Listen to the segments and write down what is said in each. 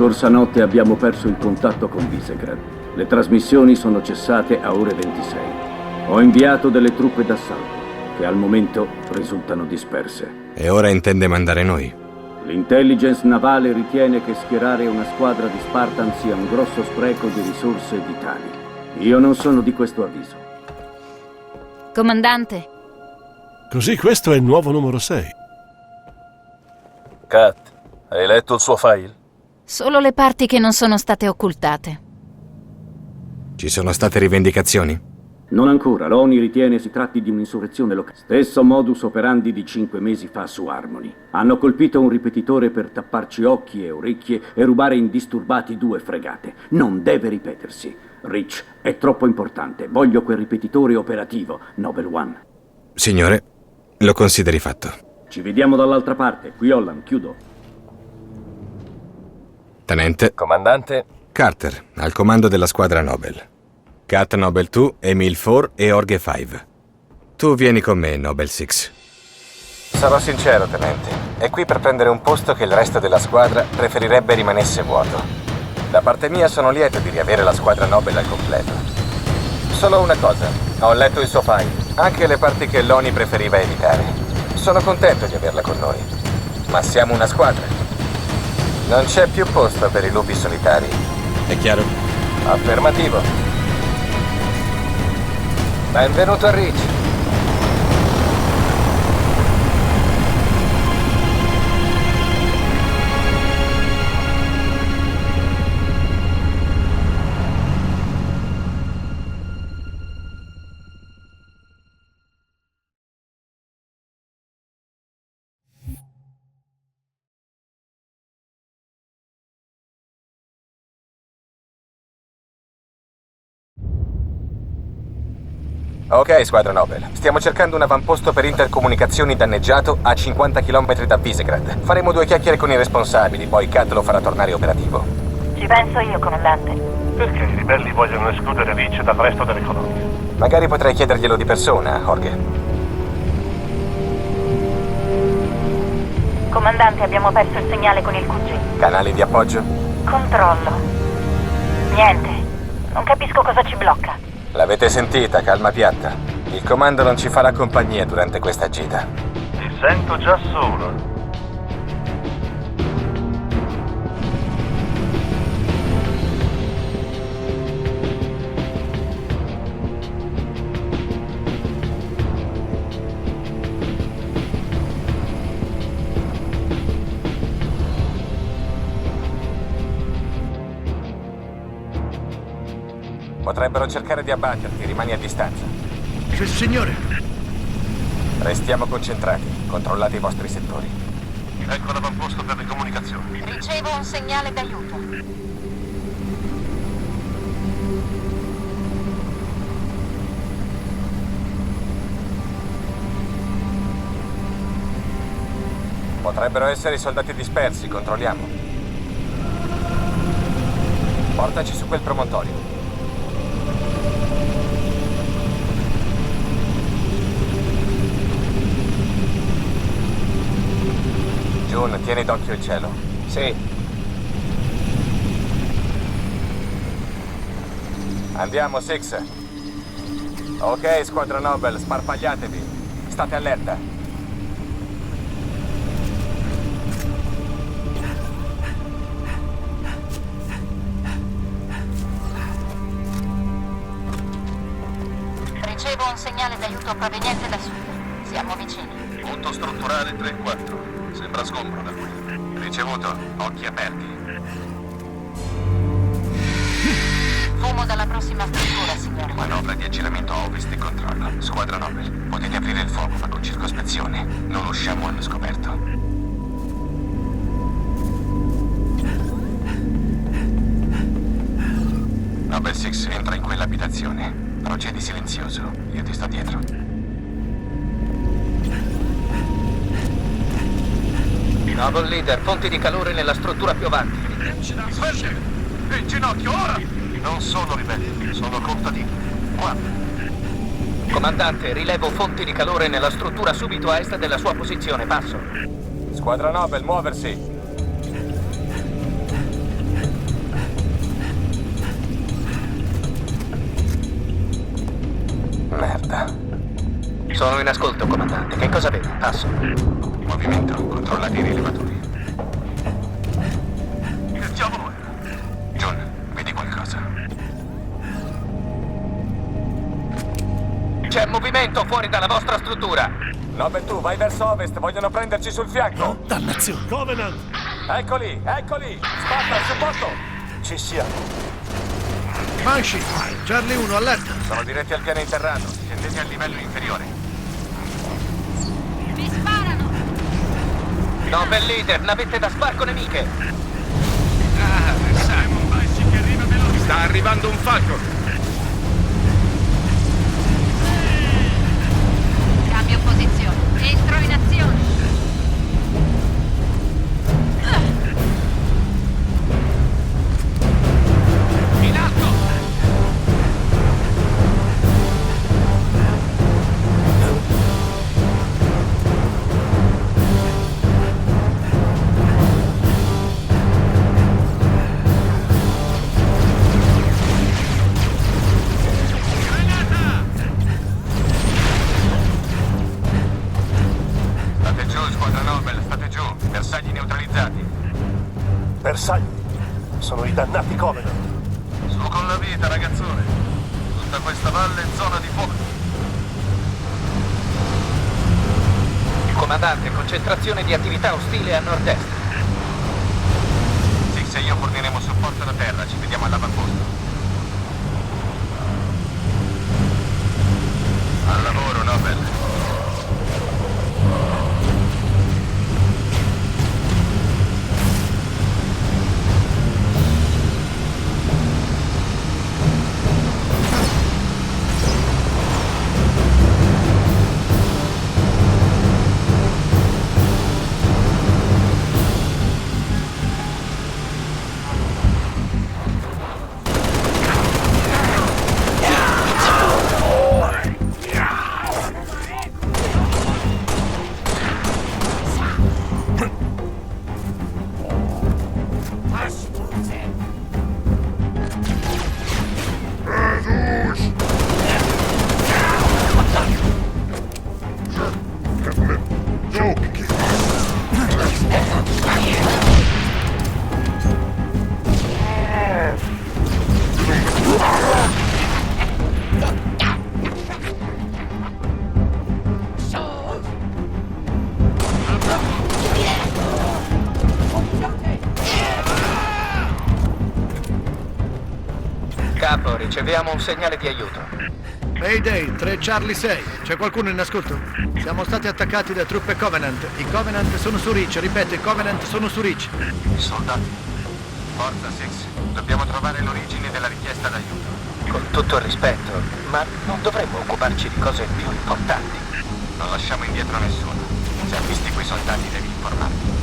scorsa notte abbiamo perso il contatto con Visegrad. Le trasmissioni sono cessate a ore 26. Ho inviato delle truppe d'assalto, che al momento risultano disperse. E ora intende mandare noi? L'intelligence navale ritiene che schierare una squadra di Spartan sia un grosso spreco di risorse vitali. Io non sono di questo avviso. Comandante. Così questo è il nuovo numero 6. Kat, hai letto il suo file? Solo le parti che non sono state occultate. Ci sono state rivendicazioni? Non ancora. L'ONI ritiene si tratti di un'insurrezione locale. Stesso modus operandi di 5 mesi fa su Harmony. Hanno colpito un ripetitore per tapparci occhi e orecchie e rubare indisturbati 2 fregate. Non deve ripetersi. Rich, è troppo importante. Voglio quel ripetitore operativo, Noble One. Signore, lo consideri fatto. Ci vediamo dall'altra parte. Qui Holland, chiudo. Tenente. Comandante. Carter, al comando della squadra Nobel. Kat Nobel 2, Emil 4 e Orge 5. Tu vieni con me, Nobel 6. Sarò sincero, tenente. È qui per prendere un posto che il resto della squadra preferirebbe rimanesse vuoto. Da parte mia sono lieto di riavere la squadra Nobel al completo. Solo una cosa, ho letto il suo file, anche le parti che l'ONI preferiva evitare. Sono contento di averla con noi, ma siamo una squadra. Non c'è più posto per i lupi solitari. È chiaro? Affermativo. Benvenuto a Rich. Ok, squadra Nobel. Stiamo cercando un avamposto per intercomunicazioni danneggiato a 50 km da Visegrad. Faremo 2 chiacchiere con i responsabili, poi Kat lo farà tornare operativo. Ci penso io, comandante. Perché i ribelli vogliono escludere Rich dal resto delle colonie? Magari potrei chiederglielo di persona, Jorge. Comandante, abbiamo perso il segnale con il QG. Canali di appoggio? Controllo. Niente. Non capisco cosa ci blocca. L'avete sentita, calma piatta. Il comando non ci farà compagnia durante questa gita. Ti sento già solo. Potrebbero cercare di abbatterti, rimani a distanza. Sì, signore. Restiamo concentrati, controllate i vostri settori. Ecco l'avamposto per le comunicazioni. Ricevo un segnale d'aiuto. Potrebbero essere i soldati dispersi, controlliamo. Portaci su quel promontorio. June, tieni d'occhio il cielo. Sì. Andiamo, Six. Ok, squadra Nobel, sparpagliatevi. State allerta. Ricevo un segnale d'aiuto proveniente da sud. Siamo vicini. Punto strutturale 3-4. Sembra sgombro da qui. Ricevuto, occhi aperti. Fumo dalla prossima struttura, signore. Manovra di aggiramento a ovest e controllo. Squadra Nobel, potete aprire il fuoco ma con circospezione. Non usciamo allo scoperto. Nobel 6 entra in quell'abitazione. Procedi silenzioso. Io ti sto dietro. Noble Leader, fonti di calore nella struttura più avanti. Svegli! In ginocchio, ora! Non sono ribelli, sono contadini. Qua. Comandante, rilevo fonti di calore nella struttura subito a est della sua posizione. Passo. Squadra Nobel, muoversi. Sono in ascolto, comandante. Che cosa vede? Passo. Movimento, controllate i rilevatori. Che diavolo era? John, vedi qualcosa? C'è movimento fuori dalla vostra struttura. Nobel, tu vai verso ovest, vogliono prenderci sul fianco. Dannazione! Covenant! Eccoli, eccoli! Sparta, supporto! Ci siamo. Banshee! Charlie 1, allerta! Sono diretti al piano interrato. Scendete al livello inferiore. Mi sparano! Nobel Leader, navette da sbarco nemiche. Simon Banshee che arriva veloce. Sta arrivando un Falcon. Cambio posizione. Entro in azione. In alto! State giù, squadra Nobel, state giù. Bersagli neutralizzati. Bersagli! Sono i dannati Covenant! Su con la vita, ragazzone. Tutta questa valle è zona di fuoco. Comandante, concentrazione di attività ostile a nord-est. Six e io forniremo supporto da terra. Ci vediamo all'avamposto. Al lavoro, Nobel. Capo, riceviamo un segnale di aiuto. Mayday, 3 Charlie 6. C'è qualcuno in ascolto? Siamo stati attaccati da truppe Covenant. I Covenant sono su Reach. Ripeto, i Covenant sono su Reach. Soldati. Forza, Six. Dobbiamo trovare l'origine della richiesta d'aiuto. Con tutto il rispetto, ma non dovremmo occuparci di cose più importanti. Non lasciamo indietro nessuno. Se avvisti quei soldati devi informarmi.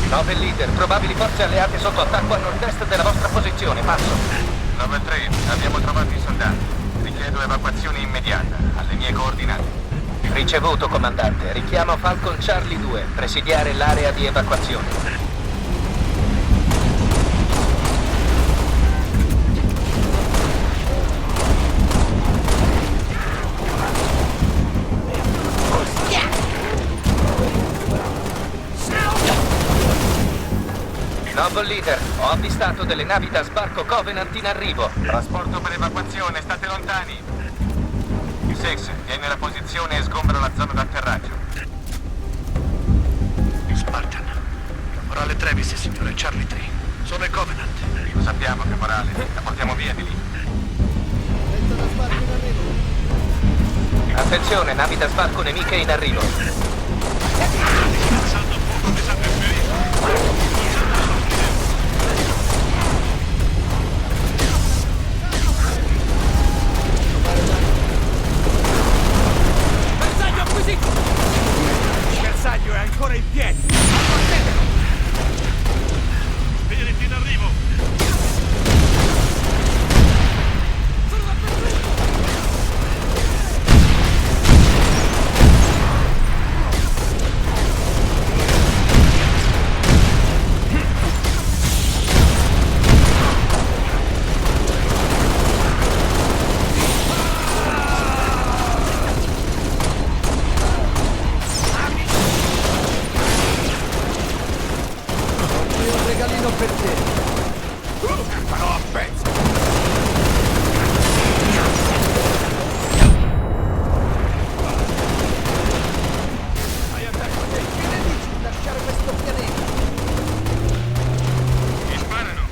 Nobel Leader, probabili forze alleate sotto attacco a nord-est della vostra posizione. Passo. Nobel 3, abbiamo trovato i soldati. Richiedo evacuazione immediata, alle mie coordinate. Ricevuto, comandante. Richiamo Falcon Charlie 2. Presidiare l'area di evacuazione. Noble Leader, ho avvistato delle navi da sbarco Covenant in arrivo. Trasporto per evacuazione, state lontani. Six, tieni la posizione e sgombra la zona d'atterraggio. Spartan. Caporale Travis, signore Charlie 3. Sono i Covenant. Lo sappiamo, caporale. La portiamo via di lì. Attenzione, navi da sbarco nemiche in arrivo. Saldo fuoco pesante ferito. Bersaglio acquisito! Il bersaglio è ancora in piedi. Spiriti in arrivo. Farò a pezzi! Vai a terra! Che ne dici di lasciare questo pianeta? Mi sparano!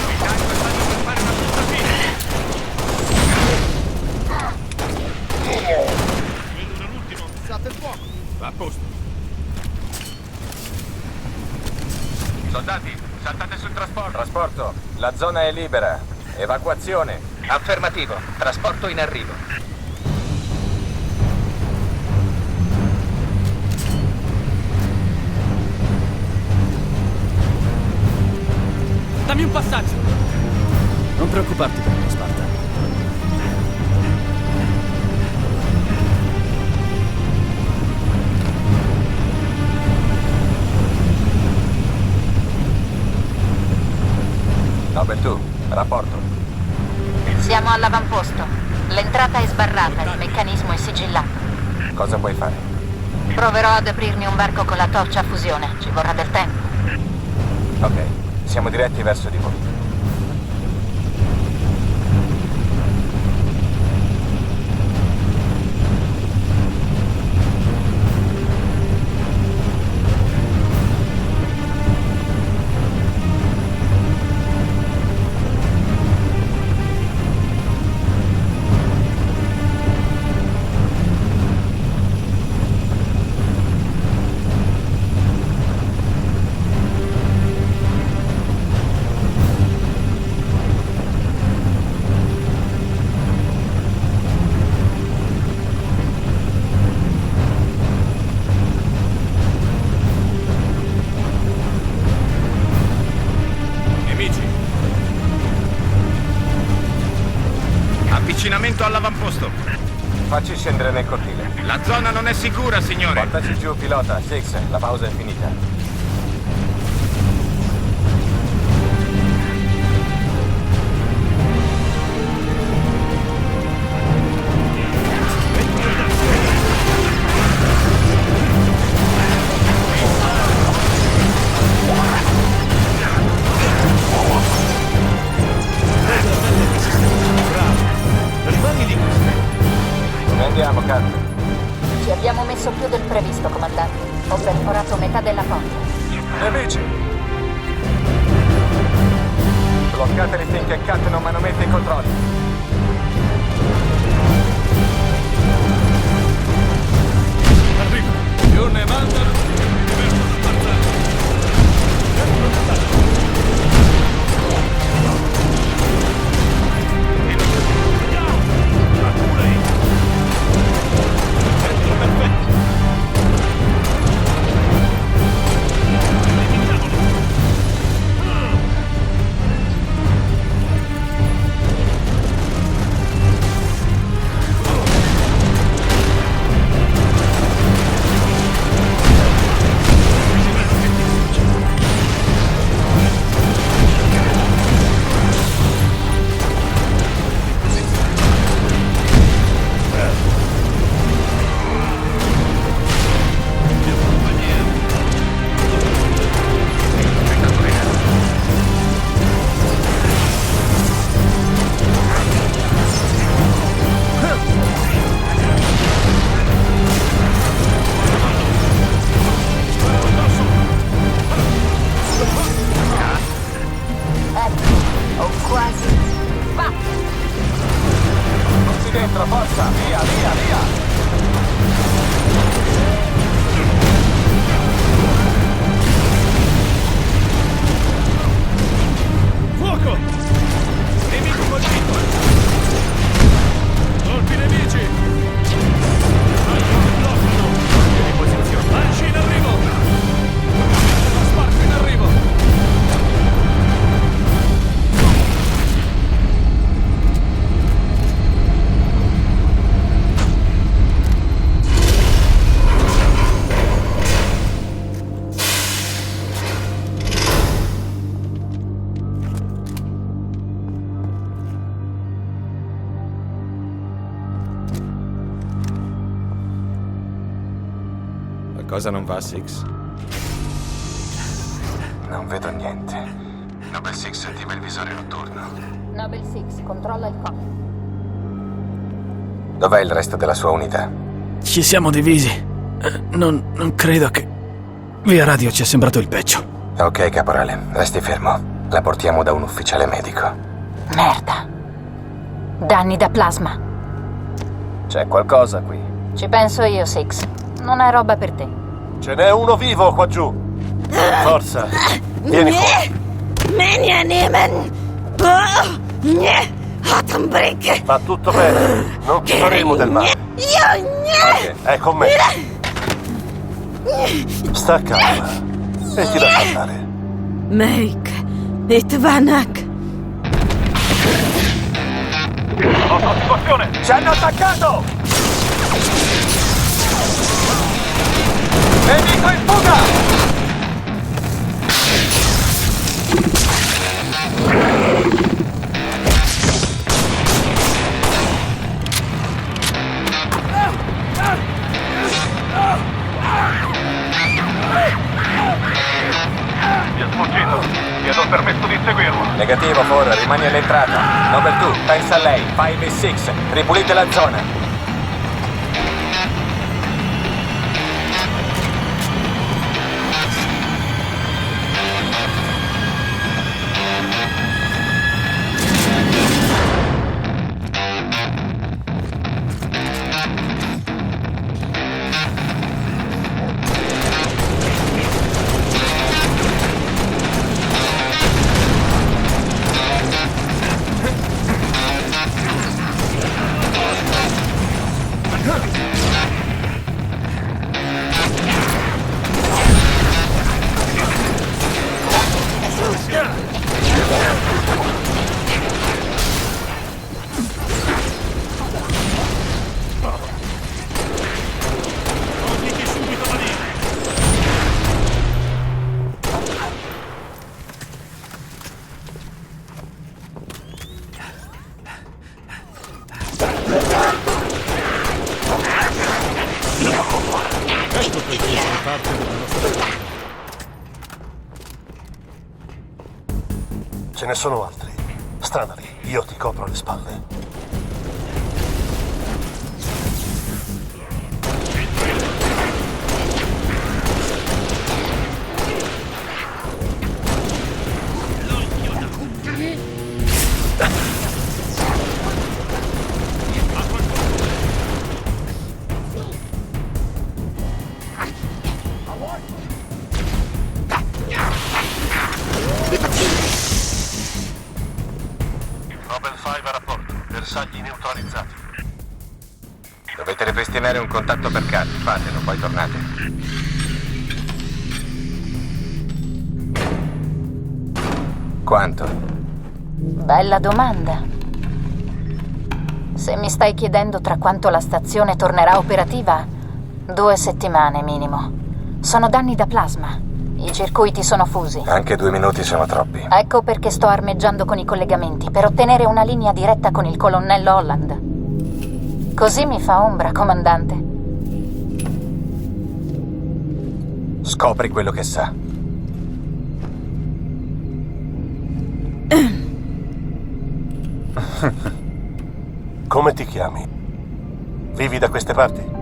I tank stanno per fare una brutta fine! Vedo l'ultimo! Fissate il fuoco! Va a posto! Soldati, saltate sul trasporto. Trasporto, la zona è libera. Evacuazione. Affermativo. Trasporto in arrivo. Dammi un passaggio! Non preoccuparti per me, Sparta. Nobel 2, rapporto. Siamo all'avamposto. L'entrata è sbarrata, il meccanismo è sigillato. Cosa puoi fare? Proverò ad aprirmi un varco con la torcia a fusione. Ci vorrà del tempo. Ok, siamo diretti verso di voi. Avvicinamento all'avamposto. Facci scendere nel cortile. La zona non è sicura, signore. Portaci giù, pilota. Six, la pausa è finita. Come andiamo, Kat? Ci abbiamo messo più del previsto, comandante. Ho perforato metà della porta. Nemici! Bloccateli finché Kat non manomette i controlli. Arrivo. Più ne mandano, verso Qualcosa non va, Six? Non vedo niente. Noble Six attiva il visore notturno. Noble Six, controlla il com. Dov'è il resto della sua unità? Ci siamo divisi. Non credo che... Via radio ci è sembrato il peggio. Ok, caporale, resti fermo. La portiamo da un ufficiale medico. Merda. Danni da plasma. C'è qualcosa qui. Ci penso io, Six. Non è roba per te. Ce n'è uno vivo qua giù. Forza, vieni fuori. Va tutto bene, non ti faremo del male. È con me. Sta calma e ti lascio andare. Make it vanak. Nostra situazione! Ci hanno attaccato! Nemico in fuga! Mi è sfuggito. Chiedo il permesso di inseguirlo. Negativo, Ford, rimani all'entrata. Noble 2, pensa a lei. 5 e 6, ripulite la zona. Ce ne sono altri. Stranali, io ti copro le spalle. Bersagli neutralizzati. Dovete ripristinare un contatto per Cat. Fatelo, poi tornate. Quanto? Bella domanda. Se mi stai chiedendo tra quanto la stazione tornerà operativa, 2 settimane minimo. Sono danni da plasma. I circuiti sono fusi. Anche 2 minuti sono troppi. Ecco perché sto armeggiando con i collegamenti, per ottenere una linea diretta con il colonnello Holland. Così mi fa ombra, comandante. Scopri quello che sa. Come ti chiami? Vivi da queste parti?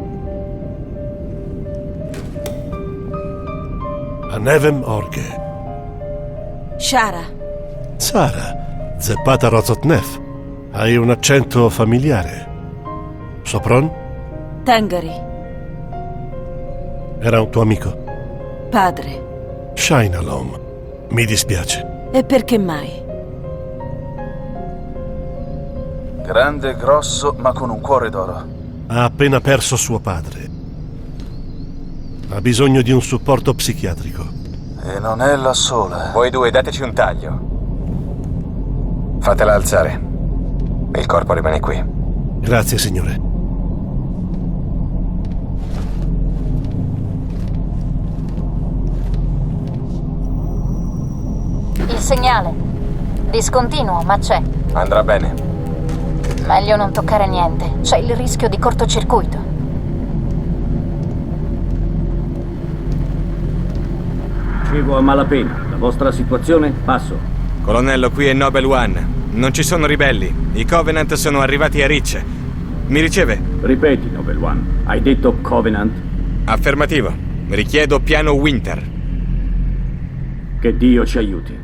A Nevem Orge. Shara. Sara, zeppata Rozotnev. Hai un accento familiare. Sopron? Tangari. Era un tuo amico? Padre. Shinalom. Mi dispiace. E perché mai? Grande e grosso, ma con un cuore d'oro. Ha appena perso suo padre. Ha bisogno di un supporto psichiatrico. E non è la sola. Voi due dateci un taglio. Fatela alzare. Il corpo rimane qui. Grazie, signore. Il segnale. Discontinuo, ma c'è. Andrà bene. Meglio non toccare niente. C'è il rischio di cortocircuito. Ricevo a malapena. La vostra situazione? Passo. Colonnello, qui è Noble One. Non ci sono ribelli. I Covenant sono arrivati a Reach. Mi riceve? Ripeti, Noble One. Hai detto Covenant? Affermativo. Richiedo piano Winter. Che Dio ci aiuti.